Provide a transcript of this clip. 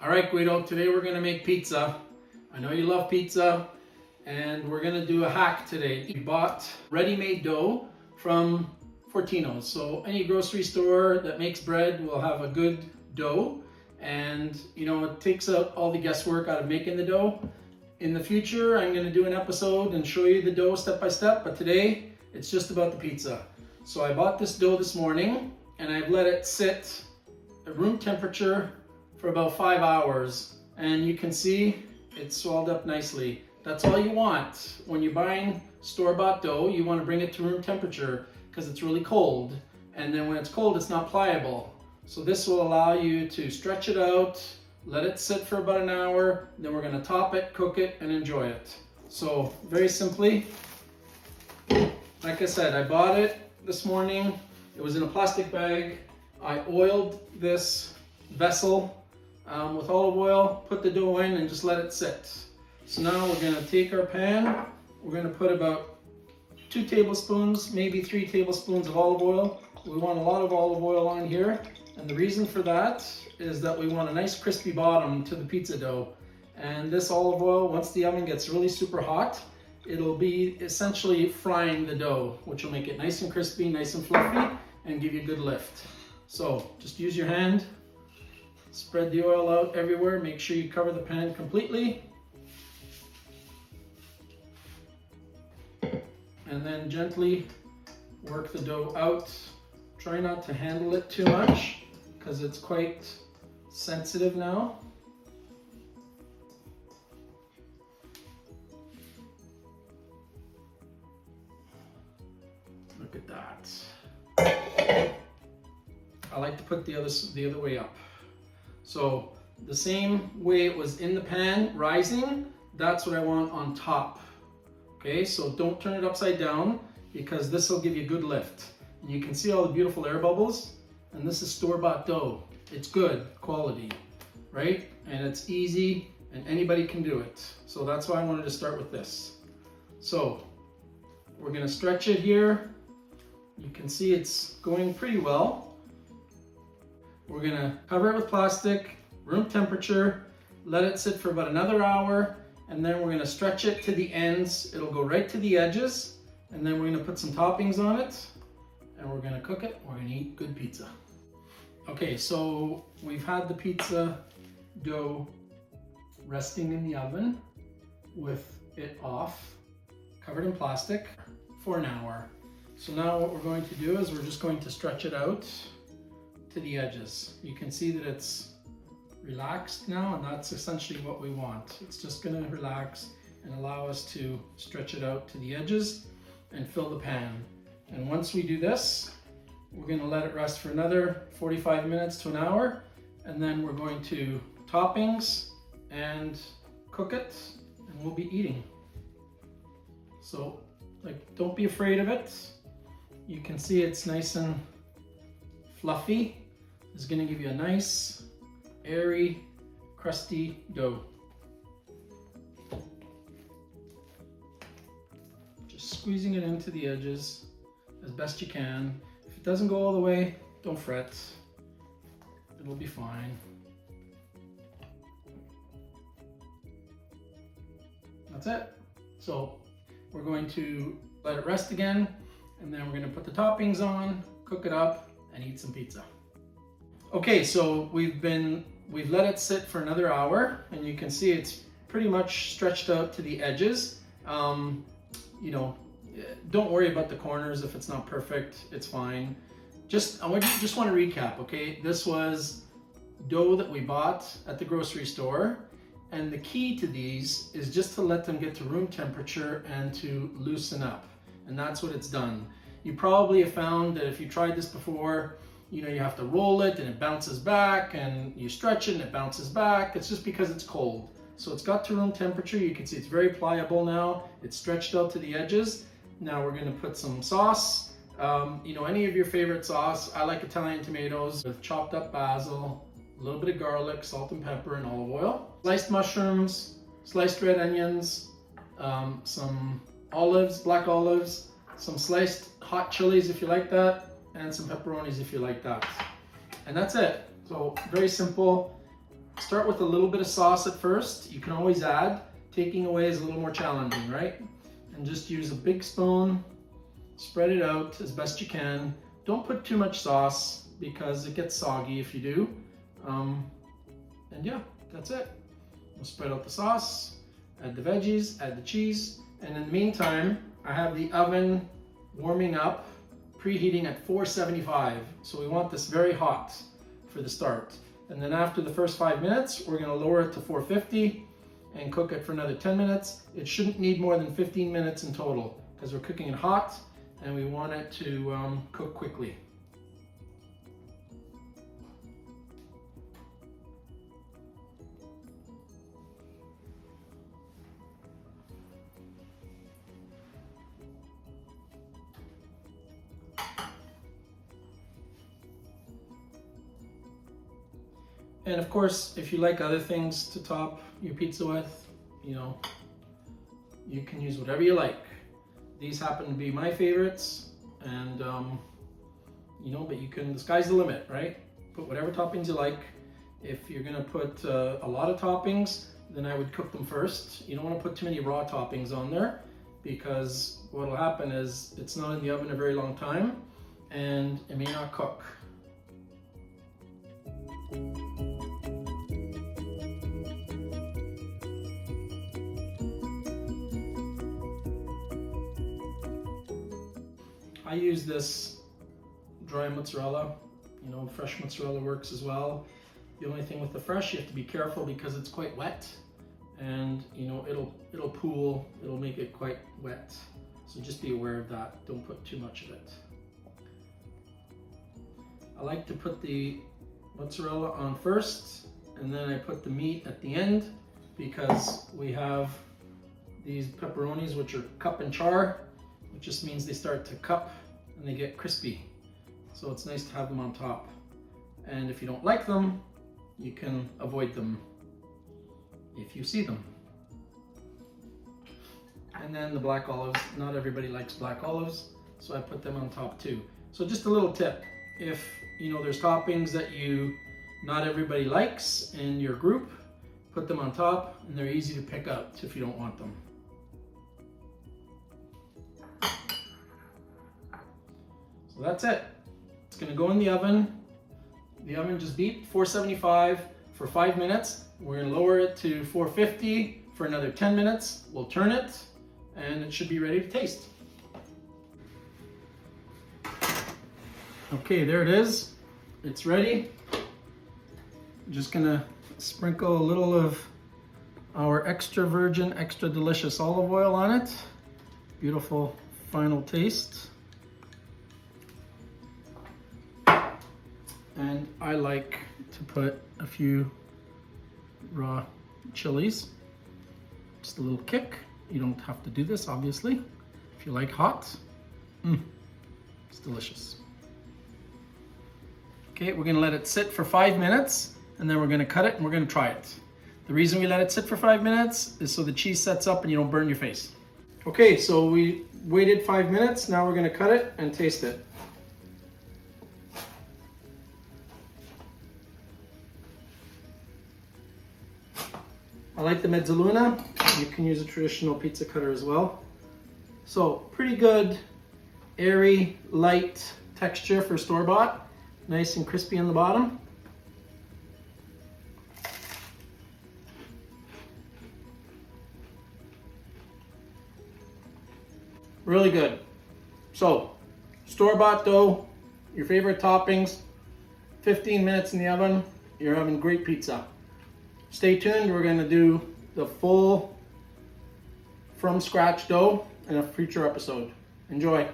All right, Guido, today we're gonna make pizza. I know you love pizza, and we're gonna do a hack today. We bought ready-made dough from Fortino's. So any grocery store that makes bread will have a good dough, and it takes out all the guesswork out of making the dough. In the future, I'm gonna do an episode and show you the dough step by step, but today it's just about the pizza. So I bought this dough this morning, and I've let it sit at room temperature for about 5 hours, and you can see it's swelled up nicely. That's all you want. When you're buying store-bought dough, you want to bring it to room temperature because it's really cold, and then when it's cold it's not pliable. So this will allow you to stretch it out, let it sit for about an hour, then we're going to top it, cook it, and enjoy it. So very simply, like I said, I bought it this morning. It was in a plastic bag. I oiled this vessel with olive oil, put the dough in, and just let it sit. So now we're going to take our pan. We're going to put about 2 tablespoons, maybe 3 tablespoons of olive oil. We want a lot of olive oil on here, and the reason for that is that we want a nice crispy bottom to the pizza dough. And this olive oil, once the oven gets really super hot, it'll be essentially frying the dough, which will make it nice and crispy, nice and fluffy, and give you a good lift. So just use your hand. Spread the oil out everywhere. Make sure you cover the pan completely. And then gently work the dough out. Try not to handle it too much because it's quite sensitive now. Look at that. I like to put the other way up. So the same way it was in the pan, rising, that's what I want on top. Okay, so don't turn it upside down because this will give you a good lift. And you can see all the beautiful air bubbles, and this is store-bought dough. It's good quality, right? And it's easy, and anybody can do it. So that's why I wanted to start with this. So we're gonna stretch it here. You can see it's going pretty well. We're gonna cover it with plastic, room temperature, let it sit for about another hour, and then we're gonna stretch it to the ends. It'll go right to the edges, and then we're gonna put some toppings on it, and we're gonna cook it. We're gonna eat good pizza. Okay, so we've had the pizza dough resting in the oven with it off, covered in plastic, for an hour. So now what we're going to do is we're just going to stretch it out to the edges. You can see that it's relaxed now, and that's essentially what we want. It's just going to relax and allow us to stretch it out to the edges and fill the pan. And once we do this, we're going to let it rest for another 45 minutes to an hour, and then we're going to toppings and cook it, and we'll be eating. So don't be afraid of it. You can see it's nice and fluffy. It's going to give you a nice, airy, crusty dough. Just squeezing it into the edges as best you can. If it doesn't go all the way, don't fret. It'll be fine. That's it. So we're going to let it rest again, and then we're going to put the toppings on, cook it up, and eat some pizza. Okay, so we've let it sit for another hour, and you can see it's pretty much stretched out to the edges. Don't worry about the corners if it's not perfect. It's fine. Just want to recap. Okay, this was dough that we bought at the grocery store, and the key to these is just to let them get to room temperature and to loosen up, and that's what it's done. You probably have found that if you tried this before, you have to roll it and it bounces back, and you stretch it and it bounces back. It's just because it's cold. So it's got to room temperature. You can see it's very pliable now. It's stretched out to the edges. Now we're going to put some sauce. Any of your favorite sauce. I like Italian tomatoes with chopped up basil, a little bit of garlic, salt and pepper, and olive oil. Sliced mushrooms, sliced red onions, some olives, black olives, some sliced hot chilies if you like that, and some pepperonis if you like that. And that's it. So very simple. start with a little bit of sauce at first. You can always add. Taking away is a little more challenging, right? And just use a big spoon, spread it out as best you can. Don't put too much sauce because it gets soggy if you do. And yeah, that's it. We'll spread out the sauce, add the veggies, add the cheese, and in the meantime, I have the oven warming up, preheating at 475. So we want this very hot for the start. And then after the first 5 minutes, we're gonna lower it to 450 and cook it for another 10 minutes. It shouldn't need more than 15 minutes in total because we're cooking it hot and we want it to cook quickly. And of course, if you like other things to top your pizza with, you know, you can use whatever you like. These happen to be my favorites, and you know, but you can, the sky's the limit, right? Put whatever toppings you like. If you're gonna put a lot of toppings, then I would cook them first. You don't wanna put too many raw toppings on there because what'll happen is it's not in the oven a very long time and it may not cook. I use this dry mozzarella, you know, fresh mozzarella works as well. The only thing with the fresh, you have to be careful because it's quite wet and you know, it'll pool, it'll make it quite wet. So just be aware of that, don't put too much of it. I like to put the mozzarella on first and then I put the meat at the end because we have these pepperonis which are cup and char, which just means they start to cup and they get crispy. So it's nice to have them on top. And if you don't like them, you can avoid them if you see them. And then the black olives, not everybody likes black olives, so I put them on top too. So just a little tip, if you know there's toppings that not everybody likes in your group, put them on top and they're easy to pick out if you don't want them. So that's it. It's gonna go in the oven. The oven just beeped, 475 for 5 minutes. We're gonna lower it to 450 for another 10 minutes. We'll turn it and it should be ready to taste. Okay, there it is. It's ready. I'm just gonna sprinkle a little of our extra virgin, extra delicious olive oil on it. Beautiful final taste. And I like to put a few raw chilies, just a little kick. You don't have to do this, obviously. If you like hot, it's delicious. Okay, we're gonna let it sit for 5 minutes and then we're gonna cut it and we're gonna try it. The reason we let it sit for 5 minutes is so the cheese sets up and you don't burn your face. Okay, so we waited 5 minutes. Now we're gonna cut it and taste it. I like the Mezzaluna. You can use a traditional pizza cutter as well. So pretty good, airy, light texture for store-bought. Nice and crispy on the bottom. Really good. So, store-bought dough, your favorite toppings, 15 minutes in the oven, you're having great pizza. Stay tuned, we're gonna do the full from scratch dough in a future episode. Enjoy.